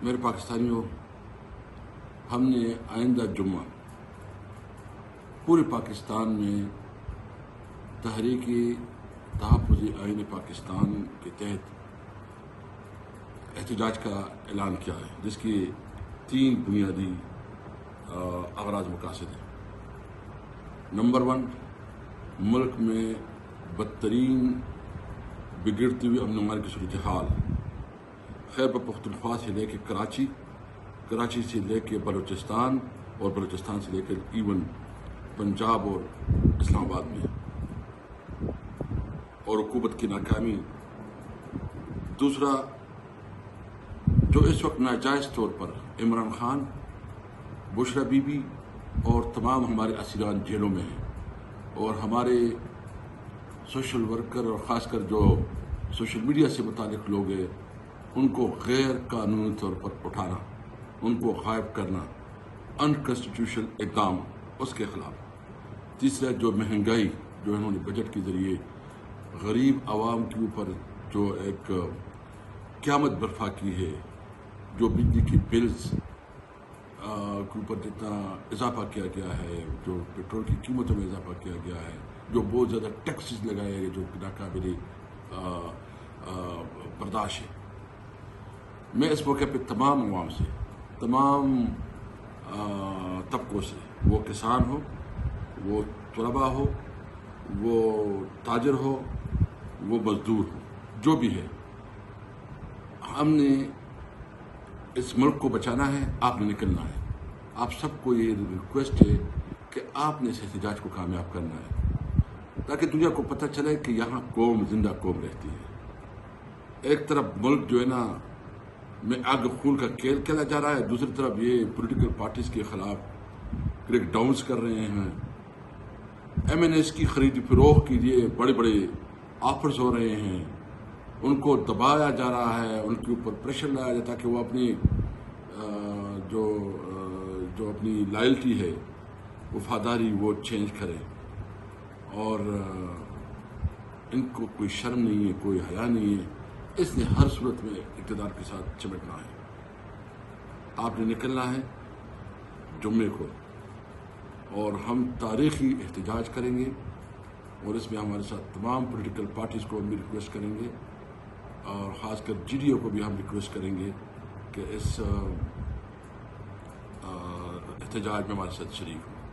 میرے پاکستانیوں، ہم نے آئندہ جمعہ پورے پاکستان میں تحریک تحفظ آئین پاکستان کے تحت احتجاج کا اعلان کیا ہے، جس کی 3 بنیادی اغراض مقاصد ہیں۔ نمبر 1، ملک میں بدترین بگڑتی ہوئی امن و امان کی صورتحال خیبر پختونخوا سے لے کے کراچی سے لے کے بلوچستان اور بلوچستان سے لے کر ایون پنجاب اور اسلام آباد میں، اور حکومت کی ناکامی۔ دوسرا، جو اس وقت ناجائز طور پر عمران خان، بشرا بی بی اور تمام ہمارے اسیران جیلوں میں ہیں، اور ہمارے سوشل ورکر اور خاص کر جو سوشل میڈیا سے متعلق لوگ ہیں، ان کو غیر قانونی طور پر اٹھانا، ان کو غائب کرنا، انکانسٹیٹیوشنل اقدام اس کے خلاف۔ تیسرا، جو مہنگائی جو انہوں نے بجٹ کے ذریعے غریب عوام کے اوپر جو ایک قیامت برپا کی ہے، جو بجلی کی بلز کے اوپر جتنا اضافہ کیا گیا ہے، جو پیٹرول کی قیمتوں میں اضافہ کیا گیا ہے، جو بہت زیادہ ٹیکسز لگائے گئے جو ناقابل برداشت ہے۔ میں اس موقع پہ تمام عوام سے، تمام طبقوں سے، وہ کسان ہو، وہ طلباء ہو، وہ تاجر ہو، وہ مزدور ہو، جو بھی ہے، ہم نے اس ملک کو بچانا ہے، آپ نے نکلنا ہے۔ آپ سب کو یہ ریکویسٹ ہے کہ آپ نے اس احتجاج کو کامیاب کرنا ہے، تاکہ دنیا کو پتہ چلے کہ یہاں قوم زندہ قوم رہتی ہے۔ ایک طرف ملک جو ہے نا میں آگ خون کا کھیل کھیلا جا رہا ہے، دوسری طرف یہ پولیٹیکل پارٹیز کے خلاف کریک ڈاؤنز کر رہے ہیں، MNS کی خرید فروخت کے لیے بڑے بڑے آفرز ہو رہے ہیں، ان کو دبایا جا رہا ہے، ان کے اوپر پریشر لایا جاتا ہے کہ وہ اپنی جو اپنی لائلٹی ہے، وفاداری، وہ چینج کریں، اور ان کو کوئی شرم نہیں ہے، کوئی حیا نہیں ہے۔ اس نے ہر صورت میں اقتدار کے ساتھ چمٹنا ہے۔ آپ نے نکلنا ہے جمعے کو، اور ہم تاریخی احتجاج کریں گے، اور اس میں ہمارے ساتھ تمام پولیٹیکل پارٹیز کو بھی ریکویسٹ کریں گے، اور خاص کر GDO کو بھی ہم ریکویسٹ کریں گے کہ اس احتجاج میں ہمارے ساتھ شریک ہوں۔